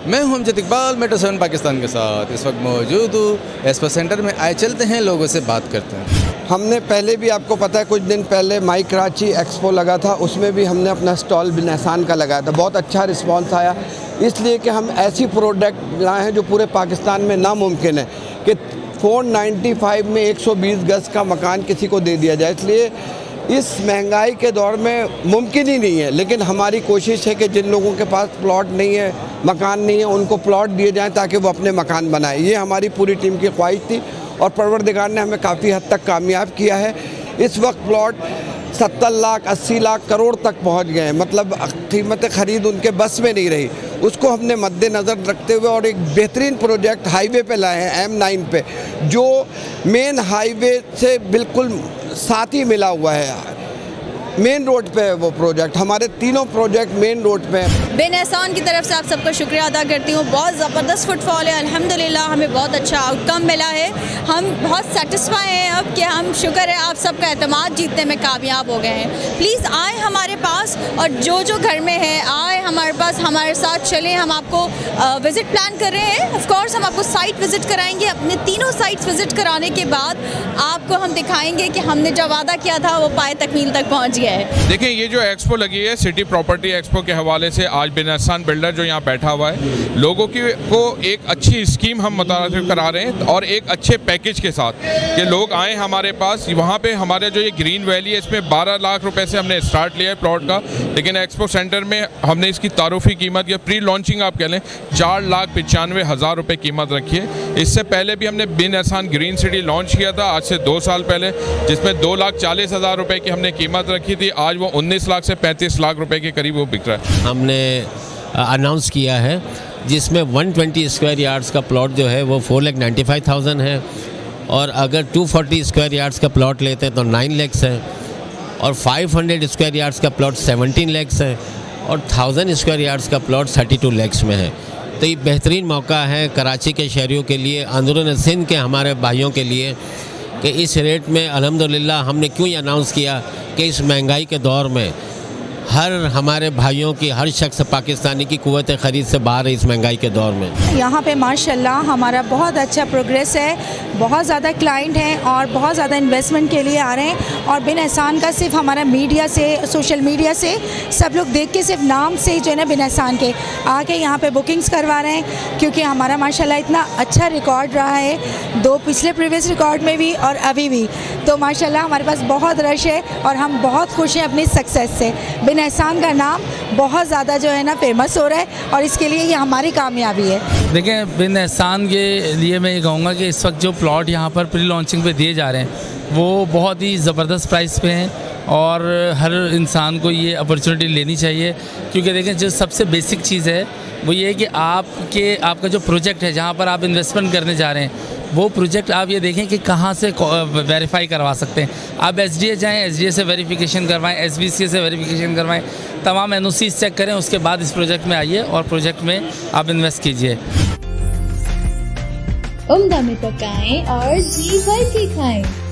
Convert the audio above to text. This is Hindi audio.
मैं हूं अमजद इकबाल, मेट्रो 7 पाकिस्तान के साथ इस वक्त मौजूद हूँ एक्सपो सेंटर में। आए चलते हैं, लोगों से बात करते हैं। हमने पहले भी, आपको पता है, कुछ दिन पहले माई कराची एक्सपो लगा था, उसमें भी हमने अपना स्टॉल बिन एहसान का लगाया था। बहुत अच्छा रिस्पांस आया, इसलिए कि हम ऐसी प्रोडक्ट लाए हैं जो पूरे पाकिस्तान में नामुमकिन है कि 495 में 120 गज का मकान किसी को दे दिया जाए। इसलिए इस महंगाई के दौर में मुमकिन ही नहीं है, लेकिन हमारी कोशिश है कि जिन लोगों के पास प्लॉट नहीं है, मकान नहीं है, उनको प्लॉट दिए जाएं ताकि वो अपने मकान बनाएं। ये हमारी पूरी टीम की ख्वाहिश थी और परवरदिगार ने हमें काफ़ी हद तक कामयाब किया है। इस वक्त प्लॉट 70 लाख 80 लाख करोड़ तक पहुंच गए हैं, मतलब कीमत ख़रीद उनके बस में नहीं रही। उसको हमने मद्देनज़र रखते हुए और एक बेहतरीन प्रोजेक्ट हाईवे पे लाए हैं, M9 पे, जो मेन हाईवे से बिल्कुल साथ ही मिला हुआ है। मेन रोड पे है वो प्रोजेक्ट, हमारे तीनों प्रोजेक्ट मेन रोड पे हैं। बिन एहसान की तरफ से आप सबका शुक्रिया अदा करती हूँ। बहुत ज़बरदस्त फुटफॉल है, अल्हम्दुलिल्लाह हमें बहुत अच्छा आउटकम मिला है। हम बहुत सेटिस्फाई हैं अब कि हम, शुक्र है आप सबका एतमाद जीतने में कामयाब हो गए हैं। प्लीज़ आए हमारे पास, और जो घर में है आए हमारे पास, हमारे साथ चलें। हम आपको विज़िट प्लान कर रहे हैं। ऑफ कोर्स हम आपको साइट विज़िट कराएंगे। अपने तीनों साइट्स विज़िट कराने के बाद आपको हम दिखाएंगे कि हमने जो वादा किया था वो पाए तकमील तक पहुँच गया है। देखिए, ये जो एक्सपो लगी है सिटी प्रॉपर्टी एक्सपो के हवाले से, आज बिन एहसान बिल्डर जो यहाँ बैठा हुआ है, लोगों को एक अच्छी स्कीम हम मुतारिफ करा रहे हैं और एक अच्छे पैकेज के साथ कि लोग आए हमारे पास। वहाँ पे हमारे जो ये ग्रीन वैली है, इसमें 12 लाख रुपए से हमने स्टार्ट लिया है प्लॉट का, लेकिन एक्सपो सेंटर में हमने इसकी तारुफी कीमत या प्री लॉन्चिंग आप कह लें 4,95,000 रुपये कीमत रखी है। इससे पहले भी हमने बिन एहसान ग्रीन सिटी लॉन्च किया था आज से 2 साल पहले, जिसमें 2,40,000 रुपये की हमने कीमत रखी थी। आज वो 19 लाख से 35 लाख रुपए के करीब वो बिक रहा है। हमने अनाउंस किया है जिसमें 120 स्क्वायर यार्ड्स का प्लॉट जो है वो 4,95,000 है, और अगर 240 स्क्वायर यार्ड्स का प्लॉट लेते हैं तो 9 लाख है, और 500 स्क्वायर यार्ड्स का प्लॉट 17 लाख है, और 1000 स्क्वायर यार्ड्स का प्लॉट 32 लाख में है। तो ये बेहतरीन मौका है कराची के शहरियों के लिए, अंदरून सिंध के हमारे भाइयों के लिए, कि इस रेट में अल्हम्दुलिल्लाह हमने क्यों ये अनाउंस किया कि इस महंगाई के दौर में हर हमारे भाइयों की, हर शख्स पाकिस्तानी की कुव्वत ख़रीद से बाहर है इस महंगाई के दौर में। यहाँ पे माशाल्लाह हमारा बहुत अच्छा प्रोग्रेस है, बहुत ज़्यादा क्लाइंट हैं और बहुत ज़्यादा इन्वेस्टमेंट के लिए आ रहे हैं। और बिन एहसान का सिर्फ हमारा मीडिया से, सोशल मीडिया से सब लोग देख के, सिर्फ नाम से जो है ना बिन एहसान के आके यहाँ पे बुकिंग्स करवा रहे हैं, क्योंकि हमारा माशाल्लाह इतना अच्छा रिकॉर्ड रहा है, 2 पिछले प्रीवियस रिकॉर्ड में भी और अभी भी। तो माशाल्लाह हमारे पास बहुत रश है और हम बहुत खुश हैं अपनी सक्सेस से। बिन एहसान का नाम बहुत ज़्यादा जो है ना फेमस हो रहा है और इसके लिए ये हमारी कामयाबी है। देखें, बिन एहसान के लिए मैं ये कहूँगा कि इस वक्त जो प्लॉट यहाँ पर प्री लॉन्चिंग पे दिए जा रहे हैं वो बहुत ही ज़बरदस्त प्राइस पे हैं, और हर इंसान को ये अपॉर्चुनिटी लेनी चाहिए। क्योंकि देखें, जो सबसे बेसिक चीज़ है वो ये है कि आपका जो प्रोजेक्ट है, जहाँ पर आप इन्वेस्टमेंट करने जा रहे हैं, वो प्रोजेक्ट आप ये देखें कि कहाँ से वेरीफाई करवा सकते हैं। आप SDA जाएँ, SDA से वेरिफिकेशन करवाएं, SBCA से वेरिफिकेशन करवाएं, तमाम NOCs चेक करें, उसके बाद इस प्रोजेक्ट में आइए और प्रोजेक्ट में आप इन्वेस्ट कीजिए। उम्दा में पकाएं और जी भर के खाएं।